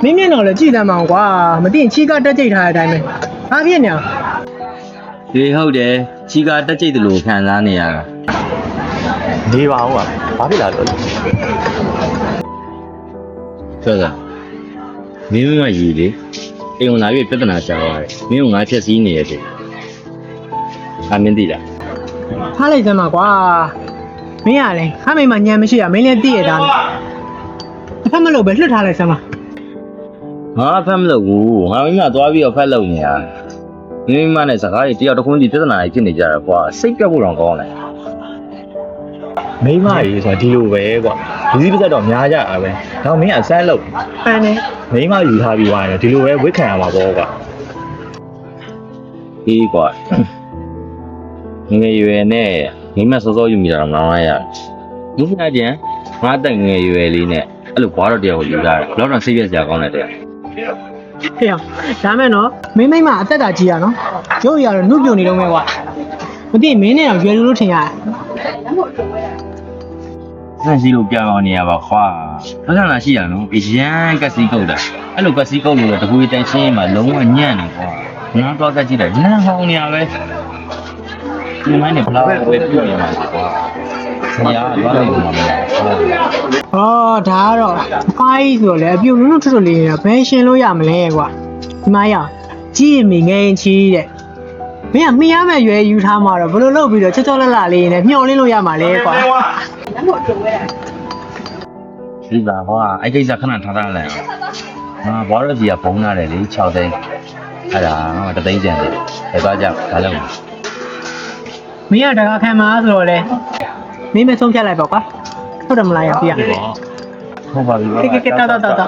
မင်းမျက်နှာလည်းကြည့်တမ်းမအောင်ကွာမသိရင်ချီကတက်ကြိတ်ထားတဲ့အတိုင်းပဲဘာဖြစ်နေလဲ ဒီဟုတ်တယ်ချီကတက်ကြိတ်တယ်လို့ခံစားနေရတာ နေပါဦးကဘာဖြစ်လာလို့လဲ ဆိုတော့မင်းမရည်လေအိမ်ဝင်လာပြီးပြဿနာရှာသွားတယ်မင်းကငါဖြက်စီးနေရတယ်အမင်းသိလား ထားလိုက်စမ်းပါကွာမင်းကလည်းခမိန်မှာညံမရှိရမင်းလည်းသိရတာနဲ့အဖက်မလို့ပဲလွတ်ထားလိုက်စမ်းပါ ငါဖက်မလုပ်ဘူးငါမိမသွားပြီးတော့ဖက်လုပ်နေတာမင်းမနဲ့စကားတွေတယောက်တစ်ခုစီပြဿနာတွေဖြစ်နေကြတာကွာစိတ်ပြတ်ဖို့တော့ကောင်းတယ် မိမကြီးဆိုတာဒီလိုပဲကွာလူကြီးတစ်သက်တော့များကြတာပဲတော့မင်းအဆန်းလို့ ပန်းနေ မိမယူထားပြီးသွားတယ်ဒီလိုပဲဝစ်ခံရမှာပေါ့ကွာ ဒီကွာငယ်ရွယ်နဲ့မိမစောစောယူမိတာတော့မလားရလူမနာကျန်ငါတက်ငယ်ရွယ်လေးနဲ့အဲ့လိုဘွားတော့တယောက်ကိုယူတာဘလောက်တော့စိတ်ပြက်စရာကောင်းတယ်တဲ့ ဟေ့ဒါမဲ့နော်မင်းမိမအသက်တာကြီးရနော်ရုပ်ရတော့နှုတ်ပြနေတော့မဲကွာမသိမင်းနဲ့တော့ရွယ်လူလို့ထင်ရတယ် ဆန့်စီလို့ပြောင်းအောင်နေရပါခွာဘာသာလာရှိရနော်အရန်ကက်စီကုတ်တာအဲ့လိုကက်စီကုတ်လို့တကူတန်ရှင်းမှာလုံးဝညံ့နေကွာငါတော့ကက်ကြည့်တယ်လမ်းဟောင်းနေရပဲဒီမိုင်းနဲ့ဘလောက်ပဲပြည့်နေမှာကွာဆရာကတော့နေမှာမလား ဟောဒါကတော့ဖိုင်းဆိုတော့လေအပြုတ်လုံးလုံးထွတ်ထွတ်လေးနေတာဘယ်ရှင်လို့ရမလဲကွာဒီမှာရကြည့်မိငယ်ရင်ချီးတဲ့မင်းကမှီရမဲ့ရွယ်ယူထားမှာတော့ဘယ်လိုလုပ်ပြီးတော့ချောချောလတ်လတ်လေးနဲ့မျောလင်းလို့ရမှာလဲကွာ ဒီပါဟောအဲ့ကိစ္စခဏထားထားလိုက်အောင်ဟာဘောရကြီးကပုံနာတယ်လေ6သိန်းအဲ့ဒါတသိန်းကျန်တယ်ဘယ်သွားကြဘာလုပ်လဲ မင်းကတကားခံမှာဆိုတော့လေမင်းမဆုံးဖြတ်လိုက်ပါကွာဟုတ်တယ်မလားရပြရ ဟုတ်ပါပြီ ကဲတာ